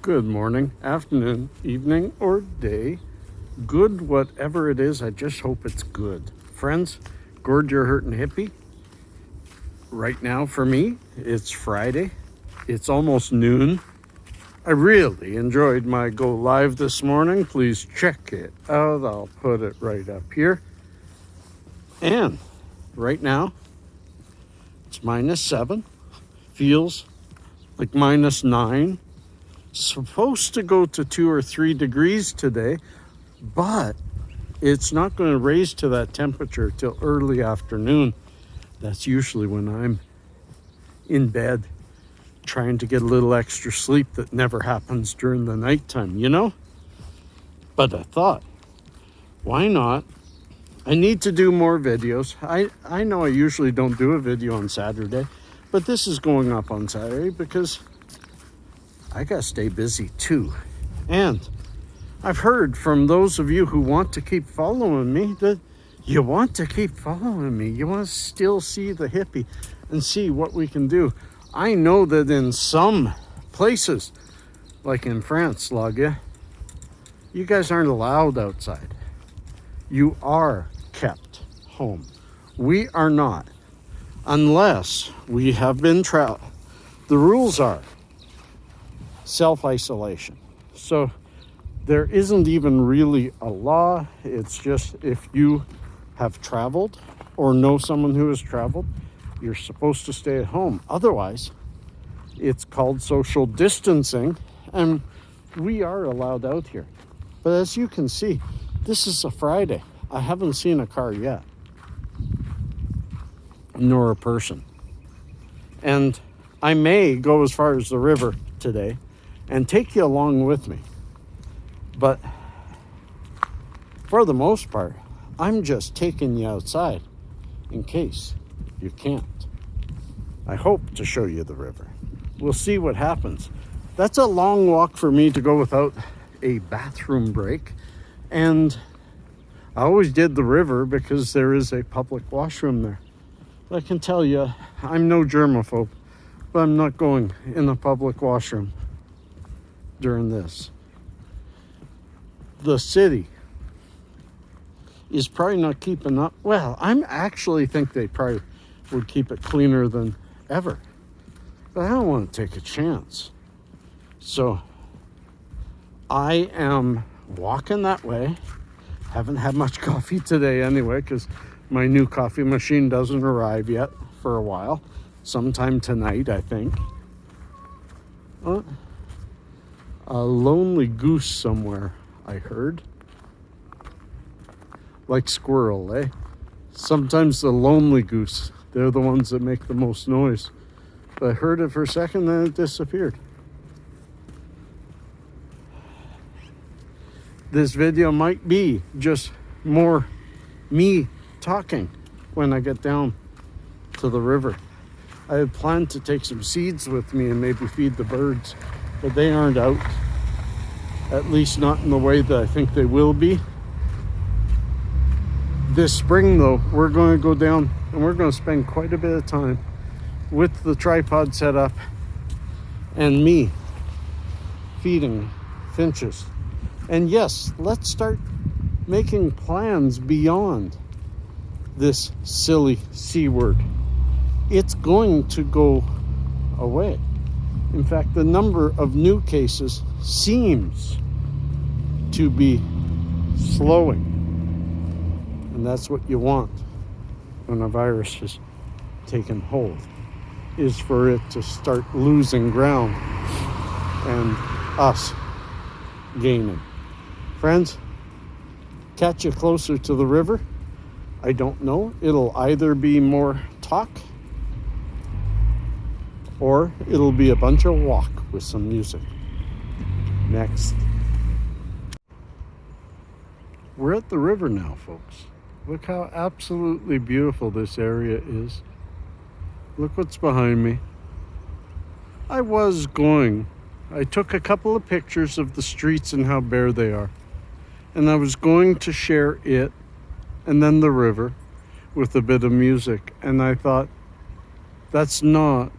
Good morning, afternoon, evening, or day. Good, whatever it is, I just hope it's good. Friends, gourd your hurtin' hippie. Right now for me, it's Friday. It's almost noon. I really enjoyed my go live this morning. Please check it out. I'll put it right up here. And right now, it's -7. Feels like -9. Supposed to go to 2 or 3 degrees today, but it's not going to raise to that temperature till early afternoon. That's usually when I'm in bed trying to get a little extra sleep that never happens during the nighttime, you know? But I thought, why not? I need to do more videos. I know I usually don't do a video on Saturday, but this is going up on Saturday because I gotta stay busy too. And I've heard from those of you who want to keep following me that you want to keep following me. You want to still see the hippie and see what we can do. I know that in some places, like in France, Lague, you guys aren't allowed outside. You are kept home. We are not, unless we have been trapped. The rules are self-isolation. So there isn't even really a law. It's just if you have traveled or know someone who has traveled, you're supposed to stay at home. Otherwise, it's called social distancing, and we are allowed out here. But as you can see, this is a Friday. I haven't seen a car yet, nor a person. And I may go as far as the river today and take you along with me. But for the most part, I'm just taking you outside in case you can't. I hope to show you the river. We'll see what happens. That's a long walk for me to go without a bathroom break. And I always did the river because there is a public washroom there. But I can tell you, I'm no germaphobe, but I'm not going in a public washroom during this. The city is probably not keeping up. Well, I'm actually think they probably would keep it cleaner than ever. But I don't want to take a chance. So I am walking that way. Haven't had much coffee today anyway, because my new coffee machine doesn't arrive yet for a while. Sometime tonight, I think. A lonely goose somewhere, I heard. Like squirrel, eh? Sometimes the lonely goose, they're the ones that make the most noise. But I heard it for a second, then it disappeared. This video might be just more me talking when I get down to the river. I had planned to take some seeds with me and maybe feed the birds, but they aren't out. At least not in the way that I think they will be. This spring though, we're going to go down and we're going to spend quite a bit of time with the tripod set up and me feeding finches. And yes, let's start making plans beyond this silly C word. It's going to go away. In fact, the number of new cases seems to be slowing. And that's what you want when a virus has taken hold, is for it to start losing ground and us gaining. Friends, catch you closer to the river. I don't know. It'll either be more talk or it'll be a bunch of walk with some music. Next. We're at the river now, folks. Look how absolutely beautiful this area is. Look what's behind me. I took a couple of pictures of the streets and how bare they are. And I was going to share it and then the river with a bit of music. And I thought, that's not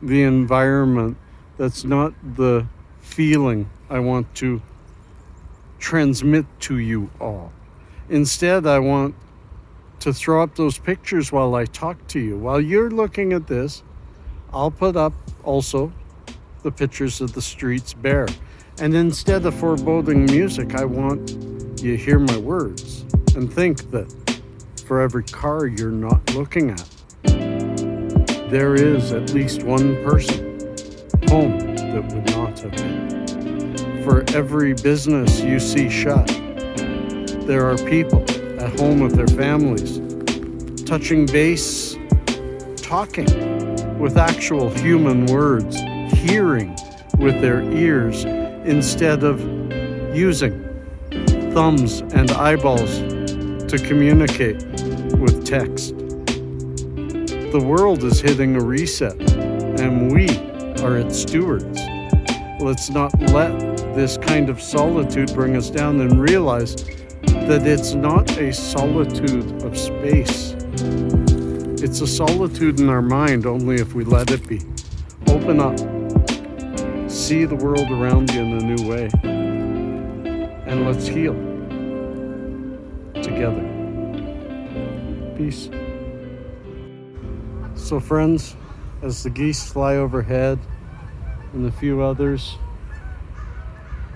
the environment. That's not the feeling I want to transmit to you all. Instead, I want to throw up those pictures while I talk to you. While you're looking at this, I'll put up also the pictures of the streets bare. And instead of foreboding music, I want you to hear my words and think that for every car you're not looking at, there is at least one person home that would not have been. For every business you see shut, there are people at home with their families, touching base, talking with actual human words, hearing with their ears instead of using thumbs and eyeballs to communicate with text. The world is hitting a reset, and we are its stewards. Let's not let this kind of solitude bring us down and realize that it's not a solitude of space. It's a solitude in our mind only if we let it be. Open up. See the world around you in a new way. And let's heal together. Peace. So friends, as the geese fly overhead and a few others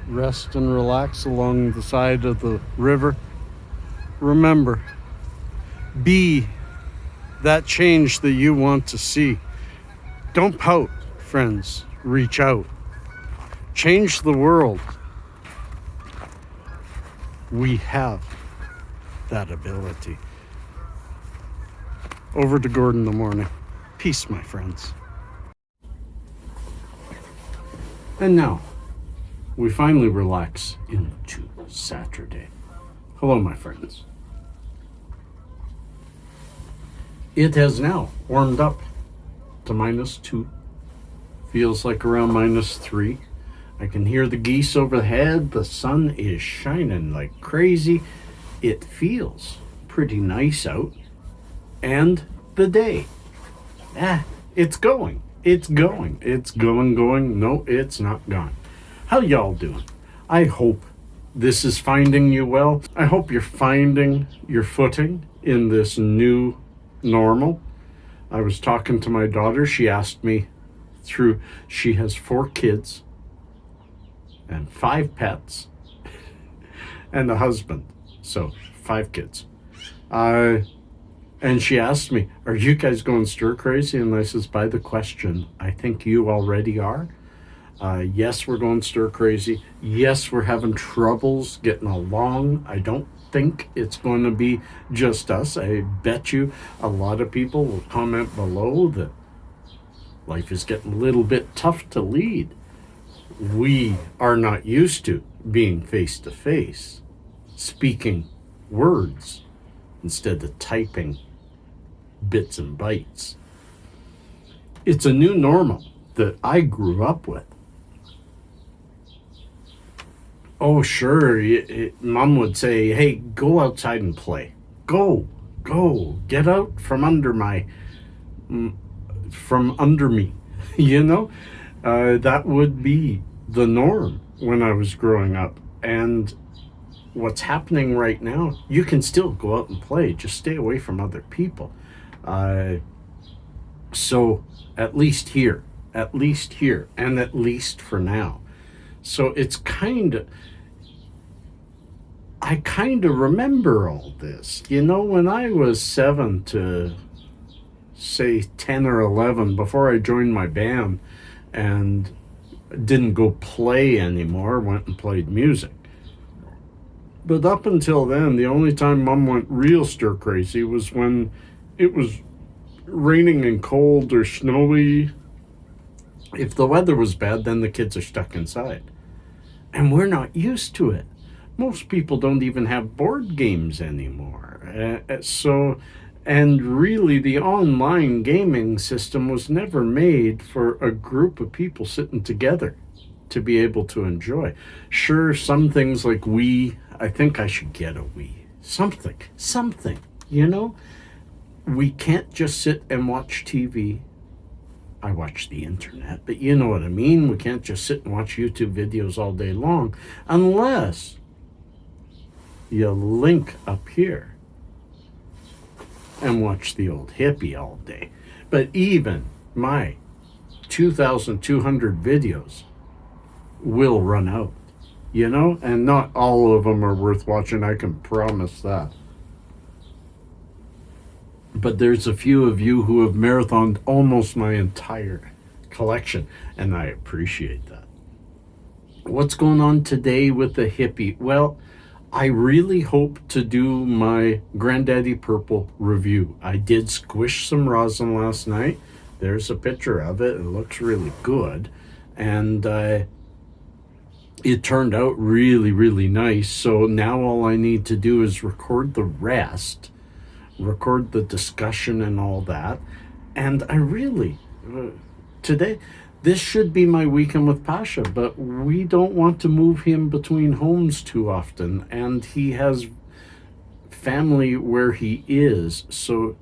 rest and relax along the side of the river, remember, be that change that you want to see. Don't pout, friends. Reach out. Change the world. We have that ability. Over to Gordon in the morning. Peace, my friends. And now, we finally relax into Saturday. Hello, my friends. It has now warmed up to -2. Feels like around -3. I can hear the geese overhead. The sun is shining like crazy. It feels pretty nice out. And the day. It's going. It's going. It's going. No, it's not gone. How y'all doing? I hope this is finding you well. I hope you're finding your footing in this new normal. I was talking to my daughter. She asked me she has 4 kids and 5 pets and a husband. So 5 kids. And she asked me, are you guys going stir crazy? And I says, by the question, I think you already are. Yes, we're going stir crazy. Yes, we're having troubles getting along. I don't think it's going to be just us. I bet you a lot of people will comment below that life is getting a little bit tough to lead. We are not used to being face to face, speaking words instead of typing bits and bytes. It's a new normal that I grew up with. Oh, sure, Mom would say, hey, go outside and play. Go, get out from under me, you know? That would be the norm when I was growing up. And what's happening right now, you can still go out and play, just stay away from other people. So at least here, and at least for now. So it's I kind of remember all this. You know, when I was 7 to say 10 or 11, before I joined my band and didn't go play anymore, went and played music. But up until then, the only time Mom went real stir crazy was when it was raining and cold or snowy. If the weather was bad, then the kids are stuck inside. And we're not used to it. Most people don't even have board games anymore. And really the online gaming system was never made for a group of people sitting together to be able to enjoy. Sure, some things like Wii, I think I should get a Wii. Something, you know? We can't just sit and watch TV. I watch the internet, but you know what I mean. We can't just sit and watch YouTube videos all day long unless you link up here and watch the old hippie all day. But even my 2,200 videos will run out, you know, and not all of them are worth watching, I can promise that. But there's a few of you who have marathoned almost my entire collection, and I appreciate that. What's going on today with the hippie? Well, I really hope to do my Granddaddy Purple review. I did squish some rosin last night. There's a picture of it. It looks really good. And it turned out really, really nice. So now all I need to do is record the rest, record the discussion and all that. And I really, today, this should be my weekend with Pasha, but we don't want to move him between homes too often. And he has family where he is, so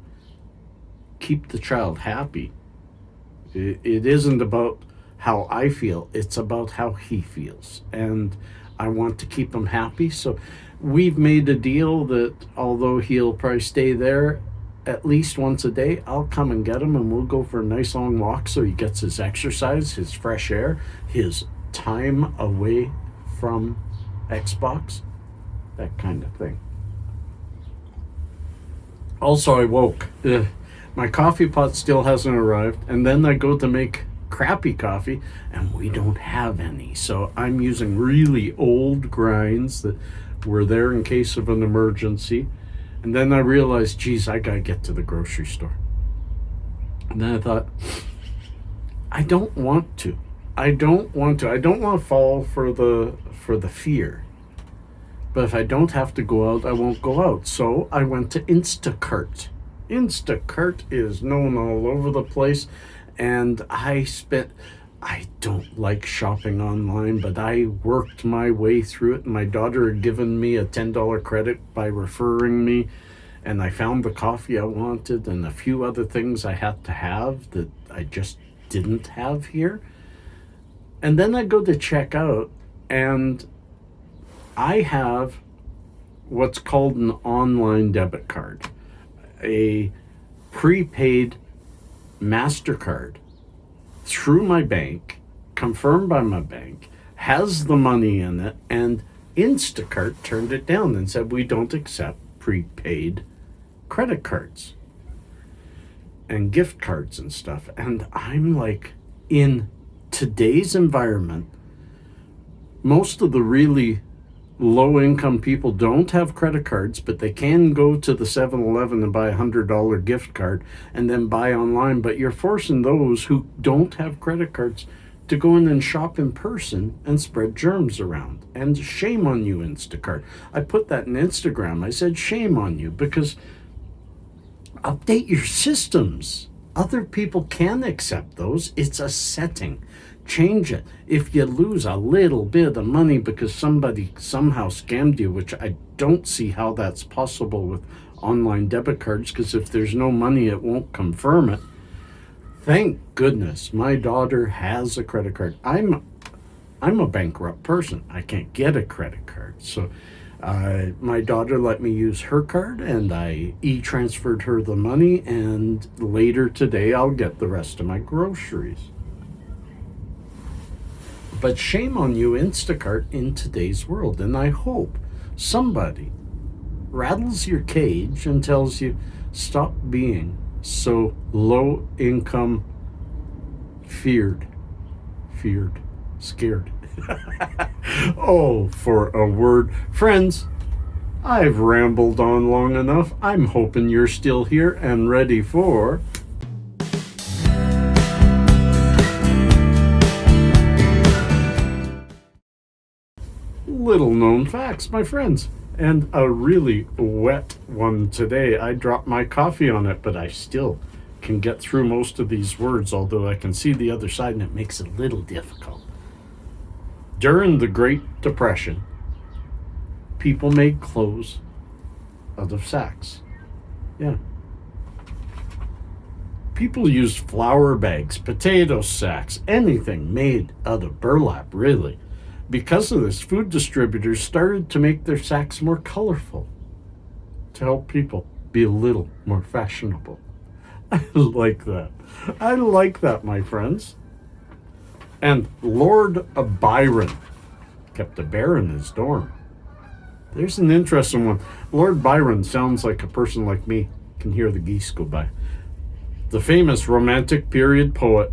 keep the child happy. It isn't about how I feel, it's about how he feels. And I want to keep him happy. So we've made a deal that although he'll probably stay there at least once a day, I'll come and get him and we'll go for a nice long walk so he gets his exercise, his fresh air, his time away from Xbox, that kind of thing. Also, I woke. My coffee pot still hasn't arrived, and then I go to make crappy coffee and we don't have any. So I'm using really old grinds that were there in case of an emergency. And then I realized, geez, I gotta get to the grocery store. And then I thought, I don't want to fall for the fear. But if I don't have to go out, I won't go out. So I went to Instacart. Instacart is known all over the place. And I don't like shopping online, but I worked my way through it. My daughter had given me a $10 credit by referring me, and I found the coffee I wanted and a few other things I had to have that I just didn't have here. And then I go to check out, and I have what's called an online debit card, a prepaid MasterCard through my bank, confirmed by my bank, has the money in it, and Instacart turned it down and said, we don't accept prepaid credit cards and gift cards and stuff. And I'm like, in today's environment, most of the really low-income people don't have credit cards, but they can go to the 7-Eleven and buy a $100 gift card and then buy online. But you're forcing those who don't have credit cards to go in and shop in person and spread germs around. And shame on you, Instacart. I put that in Instagram. I said, shame on you, because update your systems. Other people can accept those. It's a setting. Change it. If you lose a little bit of money because somebody somehow scammed you, which I don't see how that's possible with online debit cards, because if there's no money, it won't confirm it. Thank goodness my daughter has a credit card. I'm a bankrupt person. I can't get a credit card. So my daughter let me use her card, and I e-transferred her the money, and later today I'll get the rest of my groceries. But shame on you, Instacart, in today's world. And I hope somebody rattles your cage and tells you, stop being so low income, scared. Oh, for a word. Friends, I've rambled on long enough. I'm hoping you're still here and ready for little known facts, my friends. And a really wet one today. I dropped my coffee on it, but I still can get through most of these words, although I can see the other side and it makes it a little difficult. During the Great Depression, people made clothes out of sacks. Yeah. People used flour bags, potato sacks, anything made out of burlap, really. Because of this, food distributors started to make their sacks more colorful to help people be a little more fashionable. I like that. I like that, my friends. And Lord Byron kept a bear in his dorm. There's an interesting one. Lord Byron sounds like a person like me. Can hear the geese go by. The famous Romantic period poet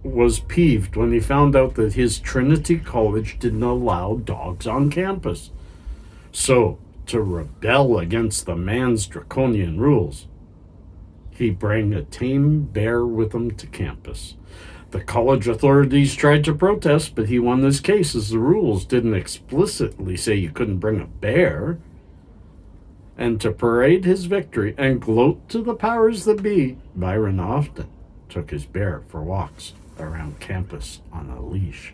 was peeved when he found out that his Trinity College didn't allow dogs on campus. So, to rebel against the man's draconian rules, he brought a tame bear with him to campus. The college authorities tried to protest, but he won his case as the rules didn't explicitly say you couldn't bring a bear. And to parade his victory and gloat to the powers that be, Byron often took his bear for walks around campus on a leash.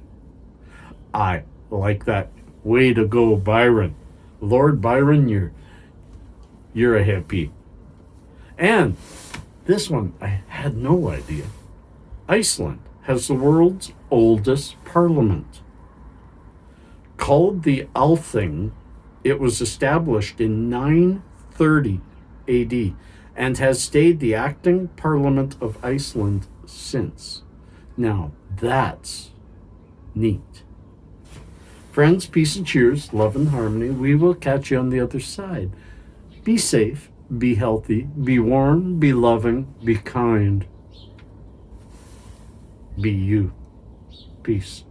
I like that. Way to go, Byron. Lord Byron, you're a hippie. And this one, I had no idea. Iceland has the world's oldest parliament. Called the Althing, it was established in 930 AD and has stayed the acting parliament of Iceland since. Now, that's neat. Friends, peace and cheers, love and harmony. We will catch you on the other side. Be safe, be healthy, be warm, be loving, be kind. Be you. Peace.